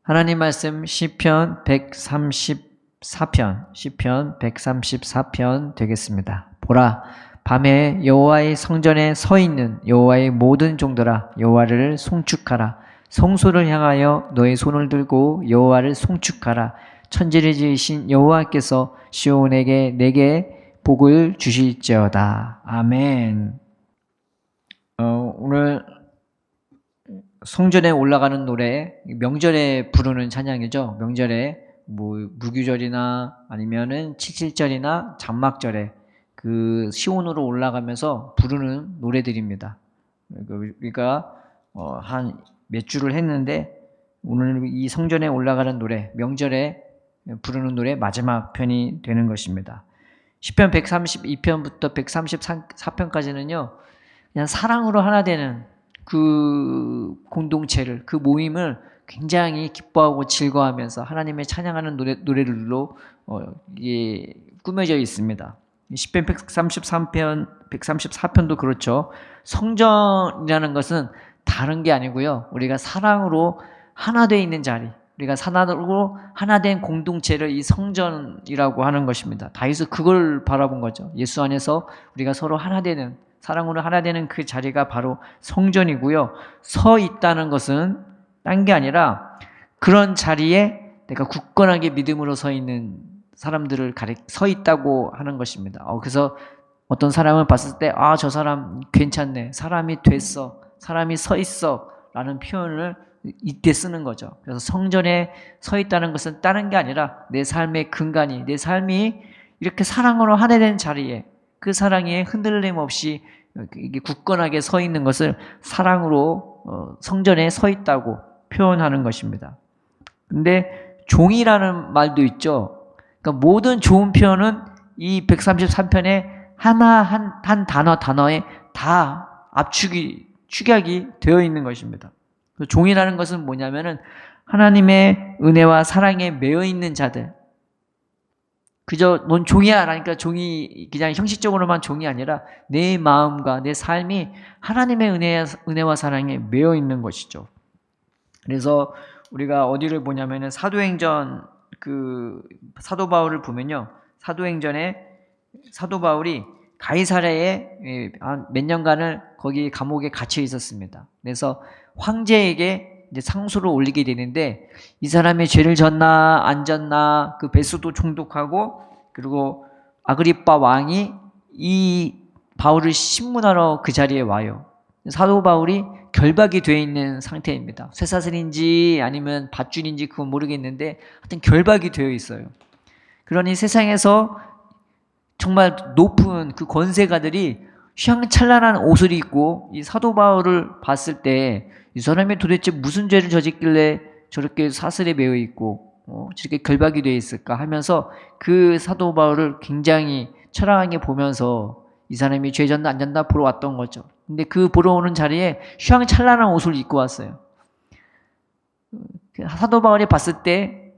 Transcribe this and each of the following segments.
하나님 말씀 시편 134편 되겠습니다. 보라, 밤에 여호와의 성전에 서 있는 여호와의 모든 종들아, 여호와를 송축하라. 성소를 향하여 너의 손을 들고 여호와를 송축하라. 천지를 지으신 여호와께서 시온에게 내게 복을 주실지어다. 아멘. 오늘 성전에 올라가는 노래, 명절에 부르는 찬양이죠. 명절에 무교절이나 아니면은 칠칠절이나 장막절에 그 시온으로 올라가면서 부르는 노래들입니다. 우리가 한 몇 주를 했는데 오늘 이 성전에 올라가는 노래, 명절에 부르는 노래 마지막 편이 되는 것입니다. 시편 132편부터 134편까지는요. 그냥 사랑으로 하나 되는 그 공동체를, 그 모임을 굉장히 기뻐하고 즐거워하면서 하나님의 찬양하는 노래들로 이게 꾸며져 있습니다. 시편 134편도 그렇죠. 성전이라는 것은 다른 게 아니고요. 우리가 사랑으로 하나 되어 있는 자리, 우리가 사랑으로 하나 된 공동체를 이 성전이라고 하는 것입니다. 다윗은 그걸 바라본 거죠. 예수 안에서 우리가 서로 하나 되는, 사랑으로 하나 되는 그 자리가 바로 성전이고요. 서 있다는 것은 딴 게 아니라 그런 자리에 내가 굳건하게 믿음으로 서 있는 사람들을 서 있다고 하는 것입니다. 그래서 어떤 사람을 봤을 때 저 사람 괜찮네, 사람이 됐어, 사람이 서 있어 라는 표현을 이때 쓰는 거죠. 그래서 성전에 서 있다는 것은 다른 게 아니라 내 삶의 근간이, 내 삶이 이렇게 사랑으로 하나 된 자리에, 그 사랑에 흔들림 없이 이게 굳건하게 서 있는 것을 사랑으로 성전에 서 있다고 표현하는 것입니다. 근데 종이라는 말도 있죠. 그러니까 모든 좋은 표현은 이 133편에 하나 한 단어에 다 축약이 되어 있는 것입니다. 종이라는 것은 뭐냐면은 하나님의 은혜와 사랑에 매여 있는 자들. 그저 넌 종이야 라니까 종이 그냥 형식적으로만 종이 아니라 내 마음과 내 삶이 하나님의 은혜와 사랑에 매여 있는 것이죠. 그래서 우리가 어디를 보냐면은 사도행전, 사도 바울을 보면요. 사도행전에 사도 바울이 가이사랴에 몇 년간을 거기 감옥에 갇혀 있었습니다. 그래서 황제에게 이제 상소를 올리게 되는데 이 사람이 죄를 졌나 안 졌나, 그 베스도 총독하고 그리고 아그리빠 왕이 이 바울을 신문하러 그 자리에 와요. 사도 바울이 결박이 되어 있는 상태입니다. 쇠사슬인지 아니면 밧줄인지 그건 모르겠는데 하여튼 결박이 되어 있어요. 그러니 세상에서 정말 높은 그 권세가들이 휘황찬란한 옷을 입고 이 사도 바울을 봤을 때 이 사람이 도대체 무슨 죄를 저질길래 저렇게 사슬에 매여 있고 저렇게 결박이 되어 있을까 하면서 그 사도 바울을 굉장히 철학하게 보면서 이 사람이 죄 졌나 안 졌나 보러 왔던 거죠. 근데 그 보러 오는 자리에 휘황찬란한 옷을 입고 왔어요. 사도 바울이 봤을 때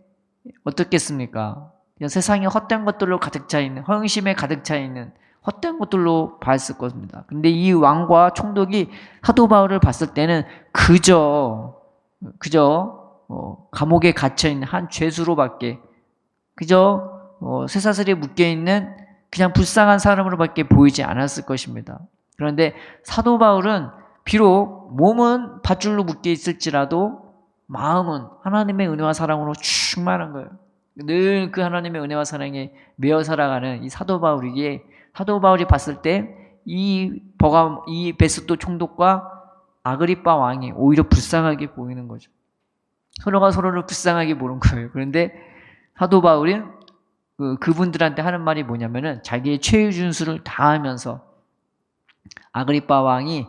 어떻겠습니까? 세상에 헛된 것들로 가득 차 있는, 허영심에 가득 차 있는 헛된 것들로 봤을 것입니다. 근데 이 왕과 총독이 사도 바울을 봤을 때는 그저 감옥에 갇혀 있는 한 죄수로밖에, 그저 쇠사슬에 묶여 있는 그냥 불쌍한 사람으로밖에 보이지 않았을 것입니다. 그런데 사도 바울은 비록 몸은 밧줄로 묶여 있을지라도 마음은 하나님의 은혜와 사랑으로 충만한 거예요. 늘 그 하나님의 은혜와 사랑에 매어 살아가는 이 사도 바울이기에 사도 바울이 봤을 때 이 베스도 총독과 아그리빠 왕이 오히려 불쌍하게 보이는 거죠. 서로가 서로를 불쌍하게 보는 거예요. 그런데 사도 바울은 그분들한테 하는 말이 뭐냐면은 자기의 최후 준수를 다하면서 아그리빠 왕이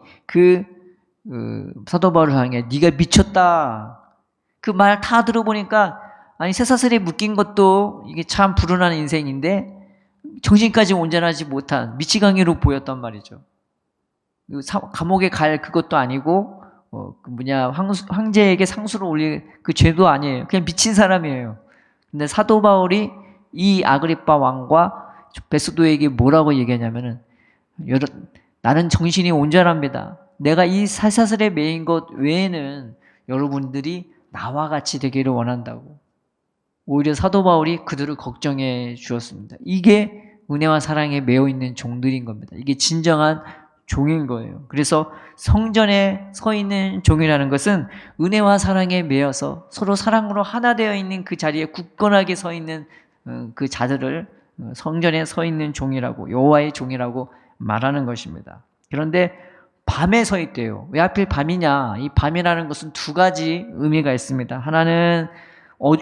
사도 바울을 향해 네가 미쳤다, 그 말 다 들어보니까 아니 쇠사슬에 묶인 것도 이게 참 불운한 인생인데 정신까지 온전하지 못한 미치광이로 보였단 말이죠. 감옥에 갈 그것도 아니고 황제에게 상소를 올릴 그 죄도 아니에요. 그냥 미친 사람이에요. 근데 사도 바울이 이 아그리빠 왕과 베스도에게 뭐라고 얘기하냐면은 나는 정신이 온전합니다. 내가 이 쇠사슬에 매인 것 외에는 여러분들이 나와 같이 되기를 원한다고. 오히려 사도 바울이 그들을 걱정해 주었습니다. 이게 은혜와 사랑에 매여 있는 종들인 겁니다. 이게 진정한 종인 거예요. 그래서 성전에 서 있는 종이라는 것은 은혜와 사랑에 매여서 서로 사랑으로 하나 되어 있는 그 자리에 굳건하게 서 있는 그 자들을 성전에 서 있는 종이라고, 여호와의 종이라고 말하는 것입니다. 그런데 밤에 서 있대요. 왜 하필 밤이냐? 이 밤이라는 것은 두 가지 의미가 있습니다. 하나는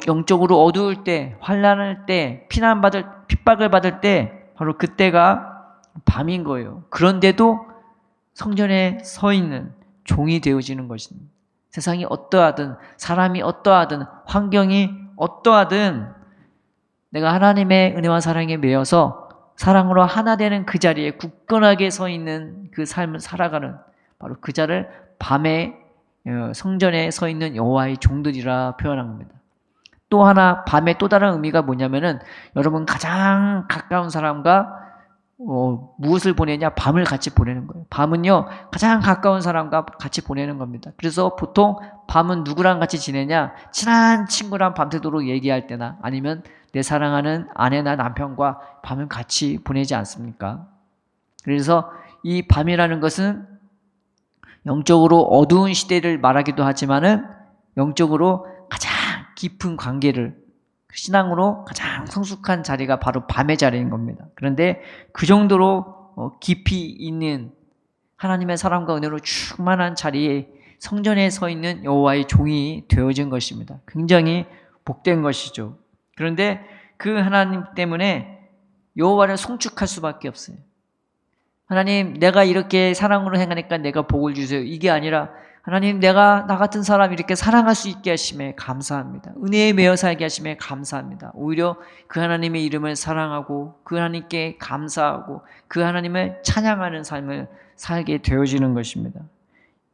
영적으로 어두울 때, 환난할 때, 핍박을 받을 때 바로 그때가 밤인 거예요. 그런데도 성전에 서 있는 종이 되어지는 것입니다. 세상이 어떠하든, 사람이 어떠하든, 환경이 어떠하든 내가 하나님의 은혜와 사랑에 매여서 사랑으로 하나 되는 그 자리에 굳건하게 서 있는 그 삶을 살아가는 바로 그 자를 밤에 성전에 서 있는 여호와의 종들이라 표현한 겁니다. 또 하나 밤의 또 다른 의미가 뭐냐면은 여러분 가장 가까운 사람과 무엇을 보내냐? 밤을 같이 보내는 거예요. 밤은요 가장 가까운 사람과 같이 보내는 겁니다. 그래서 보통 밤은 누구랑 같이 지내냐? 친한 친구랑 밤새도록 얘기할 때나 아니면 내 사랑하는 아내나 남편과 밤을 같이 보내지 않습니까? 그래서 이 밤이라는 것은 영적으로 어두운 시대를 말하기도 하지만은 영적으로 가장 깊은 관계를 신앙으로 가장 성숙한 자리가 바로 밤의 자리인 겁니다. 그런데 그 정도로 깊이 있는 하나님의 사랑과 은혜로 충만한 자리에 성전에 서 있는 여호와의 종이 되어진 것입니다. 굉장히 복된 것이죠. 그런데 그 하나님 때문에 여호와를 송축할 수밖에 없어요. 하나님, 내가 이렇게 사랑으로 행하니까 내가 복을 주세요. 이게 아니라 하나님, 내가 나 같은 사람 이렇게 사랑할 수 있게 하심에 감사합니다. 은혜에 매여 살게 하심에 감사합니다. 오히려 그 하나님의 이름을 사랑하고 그 하나님께 감사하고 그 하나님을 찬양하는 삶을 살게 되어지는 것입니다.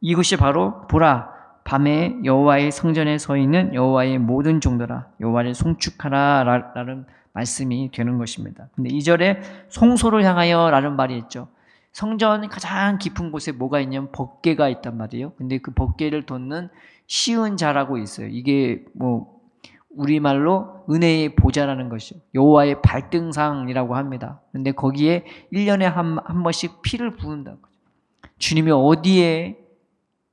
이것이 바로 보라, 밤에 여호와의 성전에 서 있는 여호와의 모든 종들아 여호와를 송축하라 라는 말씀이 되는 것입니다. 근데 2절에 송소를 향하여 라는 말이 있죠. 성전 가장 깊은 곳에 뭐가 있냐면 법궤가 있단 말이에요. 근데 그 법궤를 돋는 시은 자라고 있어요. 이게 뭐 우리말로 은혜의 보좌라는 것이죠. 여호와의 발등상이라고 합니다. 근데 거기에 1년에 한 번씩 피를 부은다는 거죠. 주님이 어디에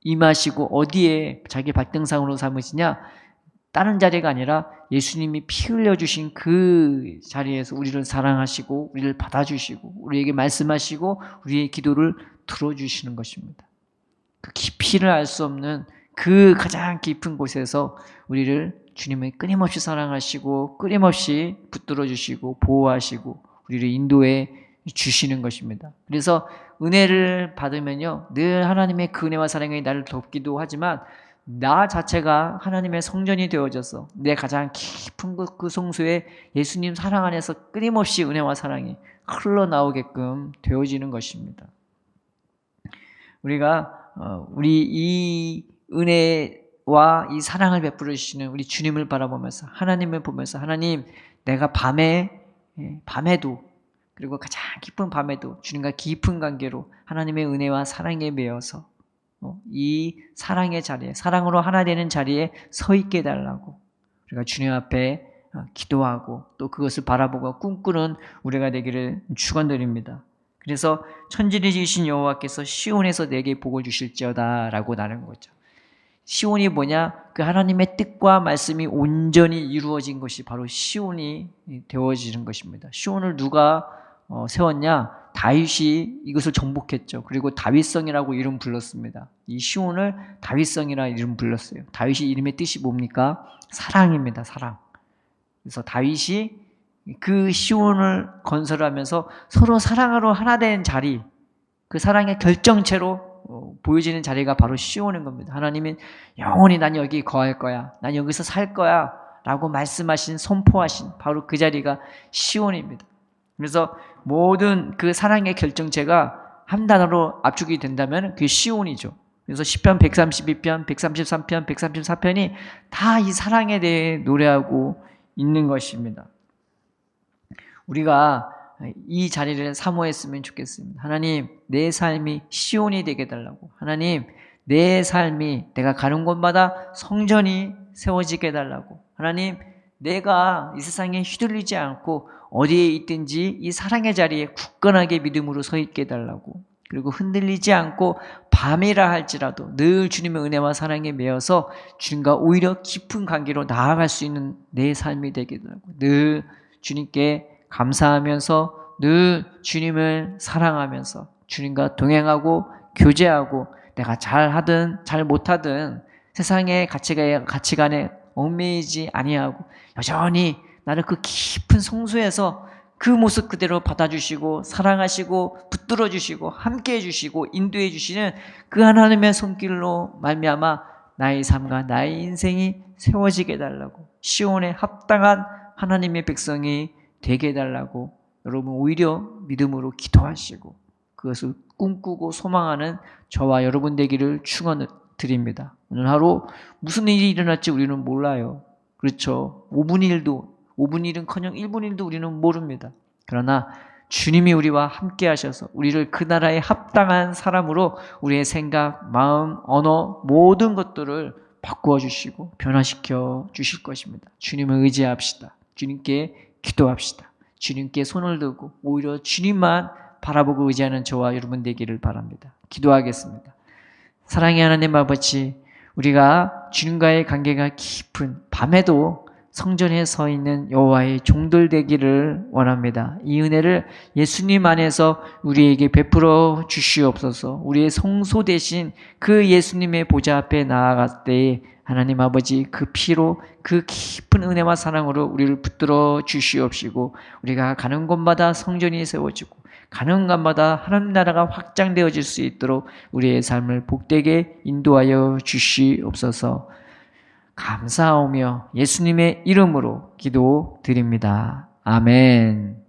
임하시고 어디에 자기 발등상으로 삼으시냐? 다른 자리가 아니라 예수님이 피 흘려주신 그 자리에서 우리를 사랑하시고 우리를 받아주시고 우리에게 말씀하시고 우리의 기도를 들어주시는 것입니다. 그 깊이를 알 수 없는 그 가장 깊은 곳에서 우리를 주님이 끊임없이 사랑하시고 끊임없이 붙들어 주시고 보호하시고 우리를 인도해 주시는 것입니다. 그래서 은혜를 받으면요 늘 하나님의 그 은혜와 사랑이 나를 돕기도 하지만 나 자체가 하나님의 성전이 되어져서 내 가장 깊은 그 성소에 예수님 사랑 안에서 끊임없이 은혜와 사랑이 흘러나오게끔 되어지는 것입니다. 우리가 우리 이 은혜와 이 사랑을 베풀어 주시는 우리 주님을 바라보면서 하나님을 보면서 하나님 내가 밤에도 그리고 가장 깊은 밤에도 주님과 깊은 관계로 하나님의 은혜와 사랑에 매여서 이 사랑의 자리에 사랑으로 하나 되는 자리에 서 있게 해달라고 우리가 주님 앞에 기도하고 또 그것을 바라보고 꿈꾸는 우리가 되기를 축원드립니다. 그래서 천지를 지으신 여호와께서 시온에서 내게 복을 주실지어다 라고 나는 거죠. 시온이 뭐냐? 그 하나님의 뜻과 말씀이 온전히 이루어진 것이 바로 시온이 되어지는 것입니다. 시온을 누가 세웠냐? 다윗이 이것을 정복했죠. 그리고 다윗성이라고 이름 불렀습니다. 이 시온을 다윗성이라 이름 불렀어요. 다윗이 이름의 뜻이 뭡니까? 사랑입니다. 사랑. 그래서 다윗이 그 시온을 건설하면서 서로 사랑으로 하나 된 자리, 그 사랑의 결정체로 보여지는 자리가 바로 시온인 겁니다. 하나님은 영원히 난 여기 거할 거야. 난 여기서 살 거야. 라고 말씀하신, 선포하신 바로 그 자리가 시온입니다. 그래서 모든 그 사랑의 결정체가 한 단어로 압축이 된다면 그게 시온이죠. 그래서 시편 132편, 133편, 134편이 다 이 사랑에 대해 노래하고 있는 것입니다. 우리가 이 자리를 사모했으면 좋겠습니다. 하나님, 내 삶이 시온이 되게 해달라고. 하나님, 내 삶이 내가 가는 곳마다 성전이 세워지게 해달라고. 하나님, 내가 이 세상에 휘둘리지 않고 어디에 있든지 이 사랑의 자리에 굳건하게 믿음으로 서 있게 해달라고. 그리고 흔들리지 않고 밤이라 할지라도 늘 주님의 은혜와 사랑에 매여서 주님과 오히려 깊은 관계로 나아갈 수 있는 내 삶이 되게 해달라고. 늘 주님께 감사하면서 늘 주님을 사랑하면서 주님과 동행하고 교제하고 내가 잘하든 잘 못하든 세상의 가치관에 얽매이지 아니하고 여전히 나를 그 깊은 성소에서 그 모습 그대로 받아주시고 사랑하시고 붙들어 주시고 함께해 주시고 인도해 주시는 그 하나님의 손길로 말미암아 나의 삶과 나의 인생이 세워지게 해달라고. 시온에 합당한 하나님의 백성이 되게 해달라고 여러분 오히려 믿음으로 기도하시고 그것을 꿈꾸고 소망하는 저와 여러분 되기를 축원드립니다. 오늘 하루 무슨 일이 일어날지 우리는 몰라요. 그렇죠. 5분 일은커녕 1분 일도 우리는 모릅니다. 그러나 주님이 우리와 함께 하셔서 우리를 그 나라에 합당한 사람으로 우리의 생각, 마음, 언어 모든 것들을 바꾸어 주시고 변화시켜 주실 것입니다. 주님을 의지합시다. 주님께 기도합시다. 주님께 손을 들고 오히려 주님만 바라보고 의지하는 저와 여러분 되기를 바랍니다. 기도하겠습니다. 사랑의 하나님 아버지, 우리가 주님과의 관계가 깊은 밤에도 성전에 서 있는 여호와의 종들 되기를 원합니다. 이 은혜를 예수님 안에서 우리에게 베풀어 주시옵소서. 우리의 성소 대신 그 예수님의 보좌 앞에 나아갈 때에 하나님 아버지 그 피로 그 깊은 은혜와 사랑으로 우리를 붙들어 주시옵시고 우리가 가는 곳마다 성전이 세워지고 가는 곳마다 하나님 나라가 확장되어질 수 있도록 우리의 삶을 복되게 인도하여 주시옵소서. 감사하며 예수님의 이름으로 기도드립니다. 아멘.